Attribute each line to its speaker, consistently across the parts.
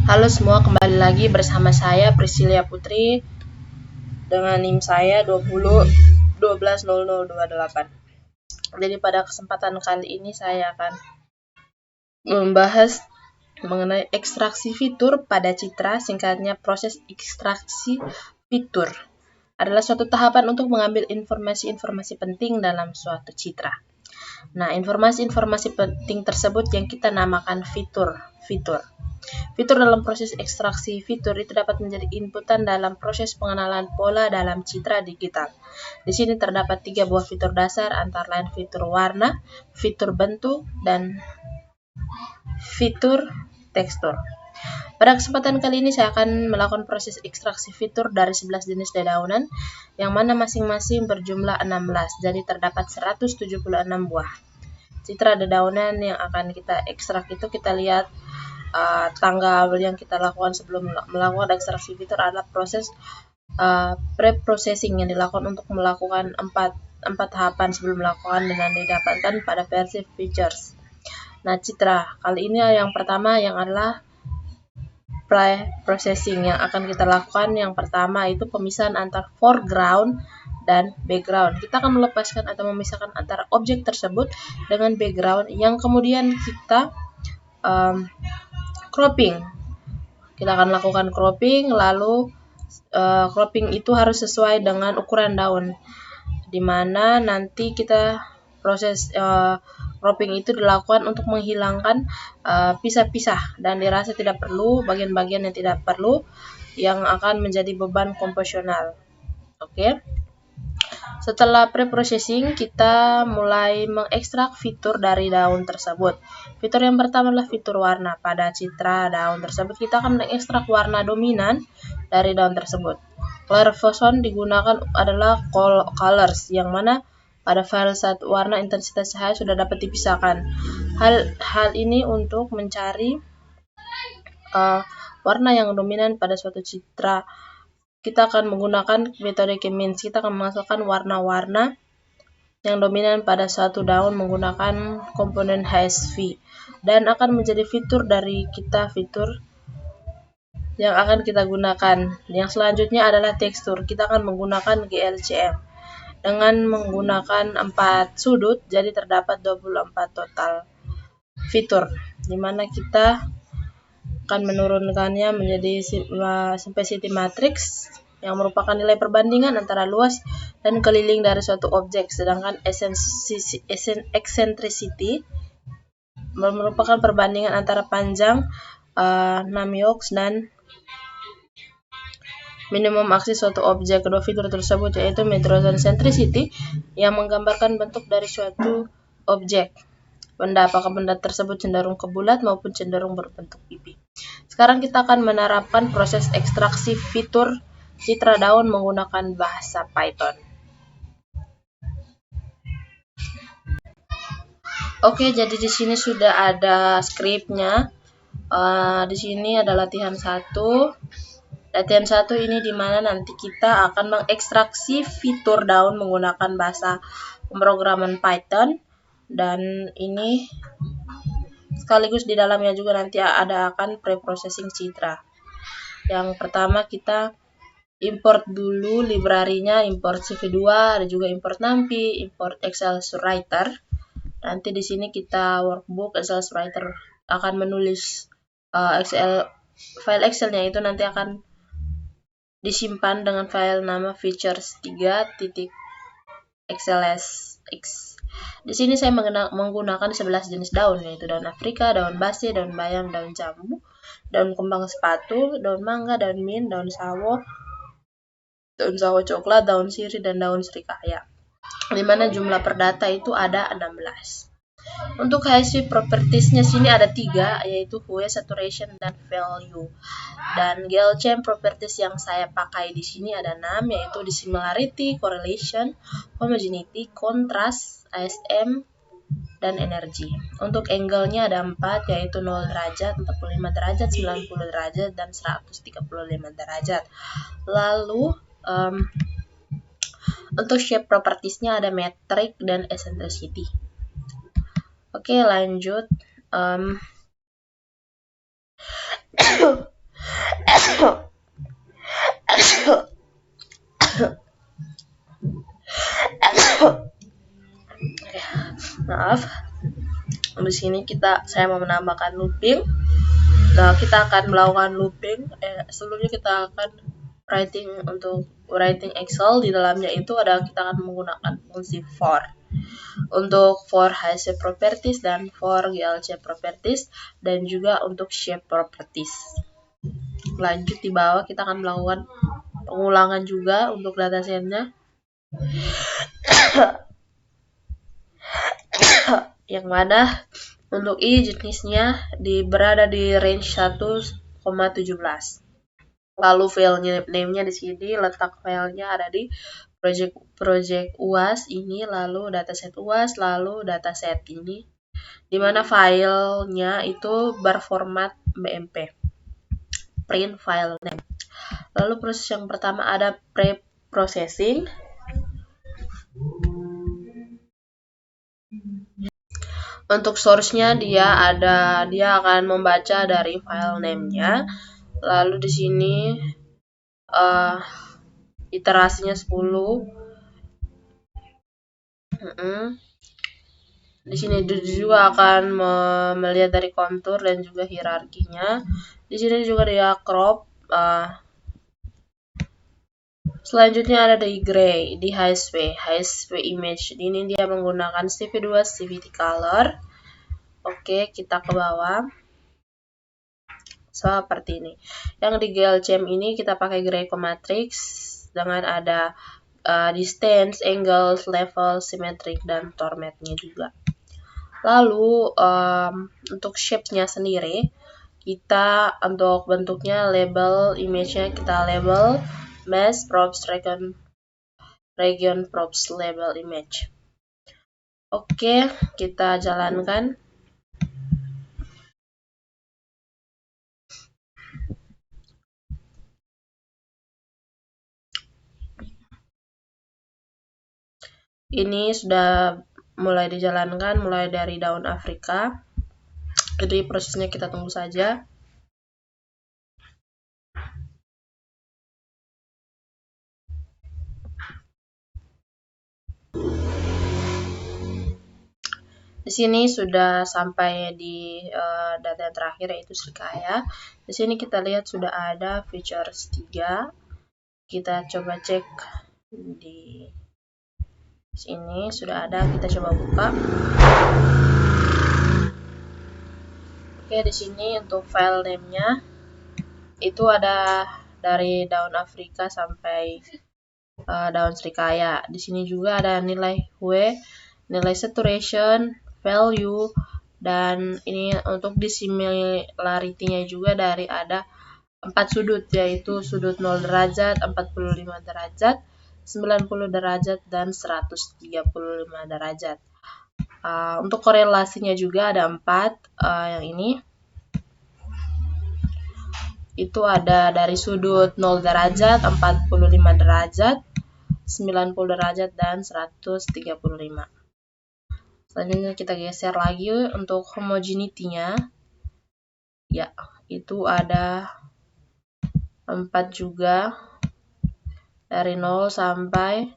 Speaker 1: Halo semua, kembali lagi bersama saya Priscilia Putri dengan NIM saya 20120028. Jadi pada kesempatan kali ini saya akan membahas mengenai ekstraksi fitur pada citra, singkatnya proses ekstraksi fitur. Adalah suatu tahapan untuk mengambil informasi-informasi penting dalam suatu citra. Nah, informasi-informasi penting tersebut yang kita namakan fitur. Fitur dalam proses ekstraksi fitur itu dapat menjadi inputan dalam proses pengenalan pola dalam citra digital. Di sini terdapat 3 buah fitur dasar, antara lain fitur warna, fitur bentuk, dan fitur tekstur. Pada kesempatan kali ini saya akan melakukan proses ekstraksi fitur dari 11 jenis dedaunan, yang mana masing-masing berjumlah 16, jadi terdapat 176 buah. Citra dedaunan yang akan kita ekstrak itu kita lihat tanggal yang kita lakukan sebelum melakukan ekstraksi fitur adalah proses pre-processing yang dilakukan untuk melakukan 4 tahapan sebelum melakukan dengan didapatkan pada versi features. Nah, citra kali ini yang pertama yang adalah pre-processing yang akan kita lakukan. Yang pertama itu pemisahan antara foreground dan background. Kita akan melepaskan atau memisahkan antara objek tersebut dengan background yang kemudian kita cropping. Kita akan lakukan cropping, lalu cropping itu harus sesuai dengan ukuran daun, dimana nanti kita proses cropping itu dilakukan untuk menghilangkan pisah-pisah dan dirasa tidak perlu bagian-bagian yang tidak perlu yang akan menjadi beban komposional. Oke. Setelah pre-processing, kita mulai mengekstrak fitur dari daun tersebut. Fitur yang pertama adalah fitur warna. Pada citra daun tersebut, kita akan mengekstrak warna dominan dari daun tersebut. Clairvoyant digunakan adalah colors, yang mana pada file satu warna intensitas cahaya sudah dapat dipisahkan. Hal ini untuk mencari warna yang dominan pada suatu citra. Kita akan menggunakan metode K-means. Kita akan memasukkan warna-warna yang dominan pada suatu daun menggunakan komponen HSV, dan akan menjadi fitur dari kita, fitur yang akan kita gunakan. Yang selanjutnya adalah tekstur. Kita akan menggunakan GLCM dengan menggunakan 4 sudut, jadi terdapat 24 total fitur, dimana kita akan menurunkannya menjadi simplicity matrix yang merupakan nilai perbandingan antara luas dan keliling dari suatu objek, sedangkan eccentricity merupakan perbandingan antara panjang Navier-Stokes dan minimum aksis suatu objek. Kedua fitur tersebut yaitu metrocentricity yang menggambarkan bentuk dari suatu objek, benda, apakah benda tersebut cenderung ke bulat maupun cenderung berbentuk pipi. Sekarang kita akan menerapkan proses ekstraksi fitur citra daun menggunakan bahasa Python. Oke, jadi di sini sudah ada skripnya. Di sini ada latihan 1. Latihan 1 ini dimana nanti kita akan mengekstraksi fitur daun menggunakan bahasa pemrograman Python, dan ini sekaligus di dalamnya juga nanti ada akan pre-processing citra. Yang pertama kita import dulu library-nya, import CV2, ada juga import NumPy, import Excel Writer. Nanti di sini kita workbook Excel Writer akan menulis file Excel-nya itu nanti akan disimpan dengan file nama features3.xlsx. Di sini saya menggunakan 11 jenis daun, yaitu daun Afrika, daun base, daun bayam, daun jambu, daun kembang sepatu, daun mangga, daun mint, daun sawo coklat, daun sirih, dan daun serikaya. Dimana jumlah perdata itu ada 16. Untuk HSV propertiesnya sini ada 3, yaitu hue, saturation, dan value. Dan GLCM properties yang saya pakai di sini ada 6, yaitu dissimilarity, correlation, homogeneity, contrast, ASM, dan energi. Untuk angle-nya ada 4, yaitu 0 derajat, 45 derajat, 90 derajat, dan 135 derajat. Lalu untuk shape propertiesnya ada metric dan eccentricity. Oke, lanjut. Maaf. Di sini saya mau menambahkan looping. Nah, kita akan melakukan looping. Sebelumnya kita akan writing Excel. Di dalamnya itu kita akan menggunakan fungsi for. Untuk for HC properties dan for GLC properties, dan juga untuk shape properties. Lanjut di bawah kita akan melakukan pengulangan juga untuk datasetnya. Yang mana untuk I jenisnya berada di range 1,17. Lalu file name-nya di sini, letak filenya ada di project UAS ini, lalu dataset UAS, lalu dataset ini, dimana filenya itu berformat BMP, print file name. Lalu proses yang pertama ada pre-processing. Untuk source-nya dia akan membaca dari file name-nya. Lalu di sini iterasinya 10. Di sini juga akan melihat dari kontur dan juga hierarkinya. Di sini juga dia crop. Selanjutnya ada di gray, di HSV image. Ini dia menggunakan CV2 CVT color. Oke, kita ke bawah. Seperti ini. Yang di GLCM ini kita pakai gray matrix dengan ada distance, angles, level, symmetric, dan formatnya juga. Lalu untuk shape-nya sendiri, kita untuk bentuknya label image-nya kita label mesh props region props label image. Oke, kita jalankan. Ini sudah mulai dijalankan, mulai dari daun Afrika. Jadi prosesnya kita tunggu saja. Di sini sudah sampai di data yang terakhir, yaitu Srikaya. Di sini kita lihat sudah ada features 3. Kita coba cek di sini sudah ada, kita coba buka. Oke, di sini untuk file name-nya itu ada dari daun Afrika sampai daun Srikaya. Di sini juga ada nilai W, nilai saturation, value, dan ini untuk dissimilarity-nya juga dari ada 4 sudut, yaitu sudut 0 derajat, 45 derajat, 90 derajat, dan 135 derajat. Untuk korelasinya juga ada 4, yang ini itu ada dari sudut 0 derajat, 45 derajat, 90 derajat, dan 135. Selanjutnya kita geser lagi untuk homogeneity-nya. Ya, itu ada 4 juga, dari 0 sampai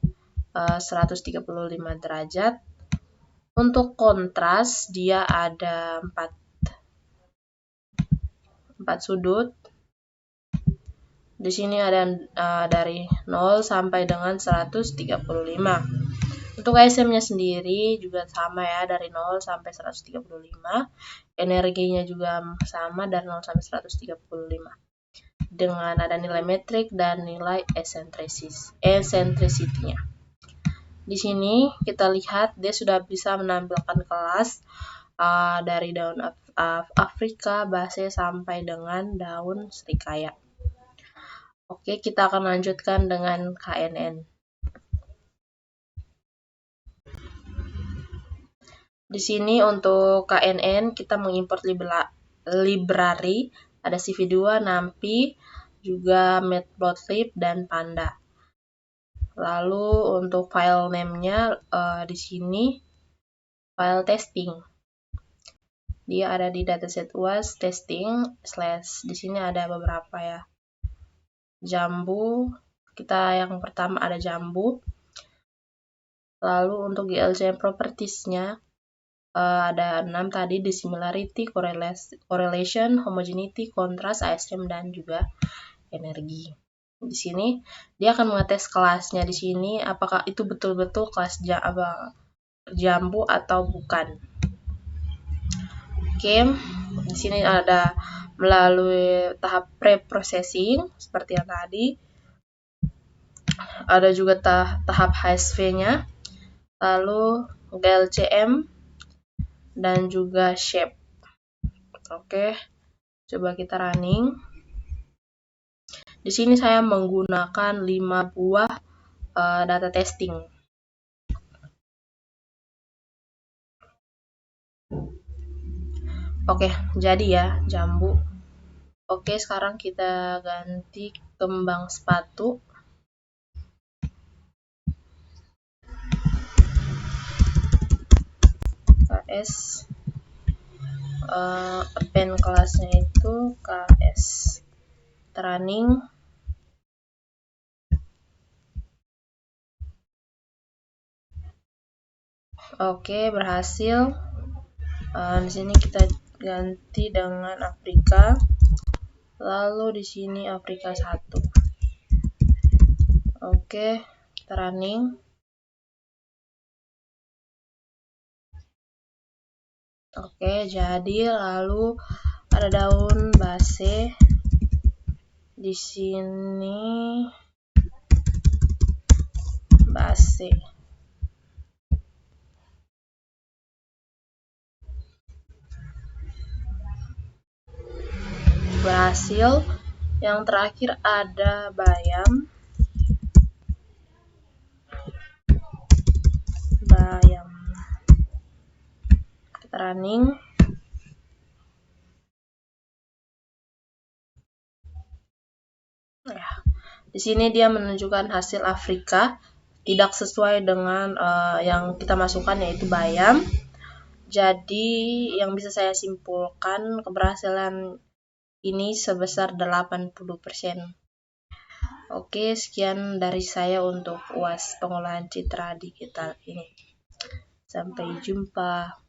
Speaker 1: 135 derajat. Untuk kontras dia ada 4 sudut. Di sini ada dari 0 sampai dengan 135. Untuk ASM-nya sendiri juga sama ya, dari 0 sampai 135. Energinya juga sama dari 0 sampai 135. Dengan ada nilai metrik dan nilai eccentricity-nya. Di sini kita lihat dia sudah bisa menampilkan kelas dari daun Afrika, base, sampai dengan daun Srikaya. Oke, kita akan lanjutkan dengan KNN. Di sini untuk KNN kita mengimport library, ada CV2, NumPy, juga Matplotlib, dan Panda. Lalu untuk file name-nya di sini file testing. Dia ada di dataset UAS testing / di sini ada beberapa ya. Jambu, yang pertama ada jambu. Lalu untuk GLCM properties-nya ada 6 tadi, dissimilarity, correlation, homogeneity, contrast, ASM, dan juga energi. Di sini dia akan mengetes kelasnya di sini apakah itu betul-betul kelas jambu atau bukan. Oke, di sini ada melalui tahap pre-processing seperti yang tadi. Ada juga tahap HSV-nya, lalu GLCM dan juga shape. Oke, coba kita running. Di sini saya menggunakan 5 buah data testing. Oke, jadi ya jambu. Oke, sekarang kita ganti kembang sepatu. KS append kelasnya itu KS running. Oke, berhasil. Di sini kita ganti dengan Afrika. Lalu di sini Afrika 1. Oke, kita running. Oke, jadi lalu ada daun base di sini, base. Berhasil. Yang terakhir ada bayam. Kita running. Di sini dia menunjukkan hasil Afrika tidak sesuai dengan yang kita masukkan, yaitu bayam. Jadi yang bisa saya simpulkan, keberhasilan ini sebesar 80%. Oke, sekian dari saya untuk UAS pengolahan citra digital ini. Sampai jumpa.